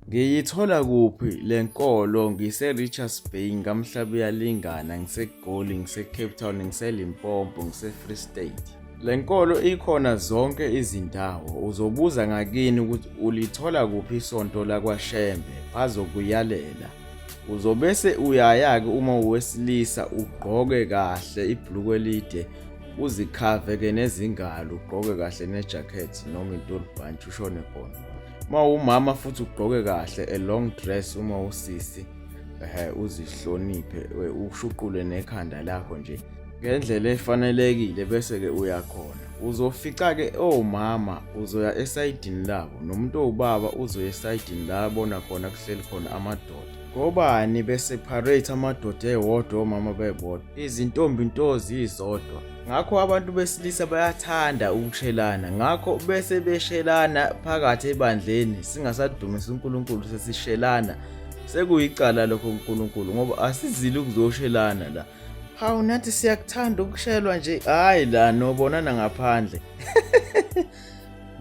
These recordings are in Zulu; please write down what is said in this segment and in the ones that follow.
Ngiyithola kuphi le nkolo ngise-Richards Bay, ngamhlaba iyalingana, ngise-Goli, ngise-Cape Town, ngise-Limpopo, ngise-Free State. Le nkolo ikhona zonke izindawo. Uzobuza ngakini ukuthi ulithola kuphi isonto lakwaShembe, bazokuyalela. Uzobese uyaya-ke uma uwesilisa ugqoke kahle ibhulukwe elide, uzikhave-ke nezingalo, ugqoke kahle nejakhethi noma intolibhantshi ushone khona. Uma umama futhi ugqoke kahle a long dress, uma usisi uzihloniphe, ushuqule nekhanda lakho nje ngendlela efanelekile, bese-ke uyakhona. Uzofica-ke omama uzoya esayidini labo, nomuntu owubaba uzoya esayidini la abona khona kuhleli khona amadoda. Ngobani beseparate amadoda ewodwa omama bebodwa? Izintombi nto zizodwa. Ngakho abantu besilisa bayathanda ukushelana, ngakho bese beshelana phakathi ebandleni, singasadumisa uNkulunkulu sesishelana. Sekuyicala lokho uNkulunkulu, ngoba asizile ukuzoshelana la. Hawu nathi siyakuthanda ukushelwa nje, hhayi la nobonana ngaphandle.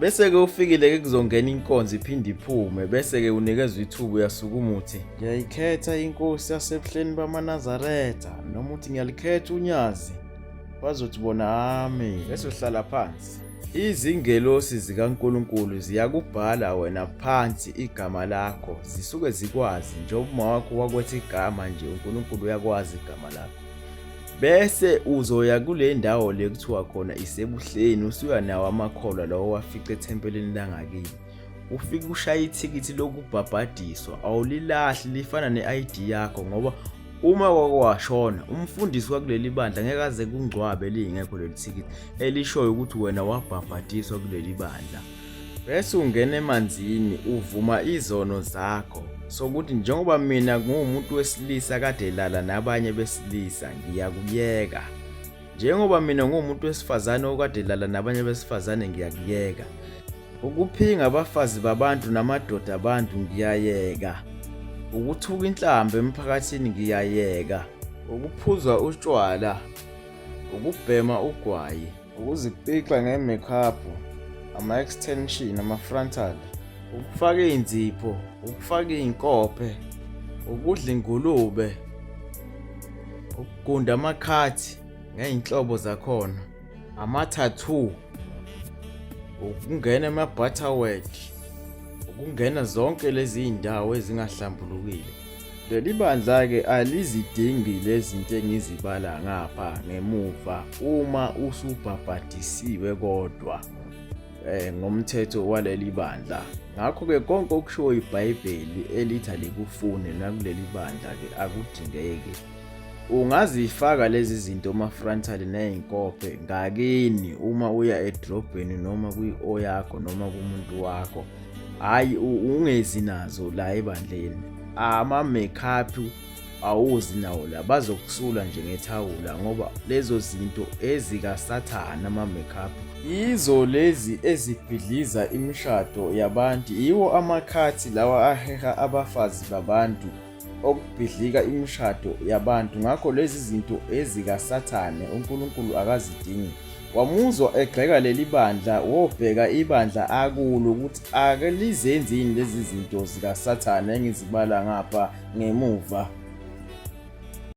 Bese-ke ufikile-ke kuzongena inkonzo iphinde iphume, bese-ke unikezwa ithuba, uyasukuma uthi ngiyayikhetha inkosi yasebuhleni bamaNazaretha, noma uthi ngiyalikhetha unyazi, bazothi bona amen, bese uhlala phansi. Izingelosi zikaNkulunkulu ziyakubhala wena phansi igama lakho, zisuke zikwazi njengoba uma wakho wakwethi igama nje, uNkulunkulu uyakwazi igama lakho. Bese uzoya kule ndawo le kuthiwa khona isebuhleni, usuya nawo amakholwa lawo wafica ethempelini langakini. Ufike ushaya ithikithi lokubhabhadiswa, awulilahli, lifana ne-ID yakho, ngoba uma washona umfundisi wakuleli bandla ngeke aze kungcwabe lingekho leli thikithi elishoyo ukuthi wena wabhabhadiswa kuleli bandla. Bese ungena emanzini, uvuma izono zakho, sokuthi njengoba mina ngumuntu wesilisa kade lala nabanye besilisa, ngiyakuyeka. Njengoba mina ngumuntu wesifazane okade lala nabanye besifazane, ngiyakuyeka. Ukuphinga abafazi babantu namadoda abantu, ngiyayeka. Ukuthuka inhlamba emphakathini, ngiyayeka. Ukuphuza utshwala, ukubhema ugwayi, ukuzipika nge-makeup, ama-extension, ama-frontal, ukufaka iy'nzipho, ukufaka iy'nkophe, ukudla ingulube, ukugunda amakhathi ngey'nhlobo zakhona, ama-tattoo, ukungena ema-butterworth, ukungena zonke lezi iy'ndawo ezingahlambulukile. Leli bandla-ke alizidingi lezi zinto engizibala ngapha ngemuva uma usubhabhadisiwe kodwa ngomthetho waleli bandla. Ngakho-ke konke okushiwo iBhayibheli elithi alikufune nakuleli bandla-ke akudingeki. Ungazifaka lezi zinto ama-frontal ney'nkophe ngakini uma uya edrobheni noma kwi-o yakho noma kumuntu wakho, hhayi ungezi nazo la ebandleni. Ama-makeup awuzi nawo la, bazokusula nje ngethawula, ngoba lezo zinto ezikasathana ama-makeup yizo lezi ezibhidliza imishado yabantu. Yiwo amakhathi lawa aheha abafazi babantu okubhidlika imishado yabantu. Ngakho lezi zinto ezikasathane uNkulunkulu akazidingi. Wamuzwa egxeka leli bandla, wobheka ibandla akulo ukuthi ake lizenzini lezi zinto zikasathane engizibala ngapha ngemuva.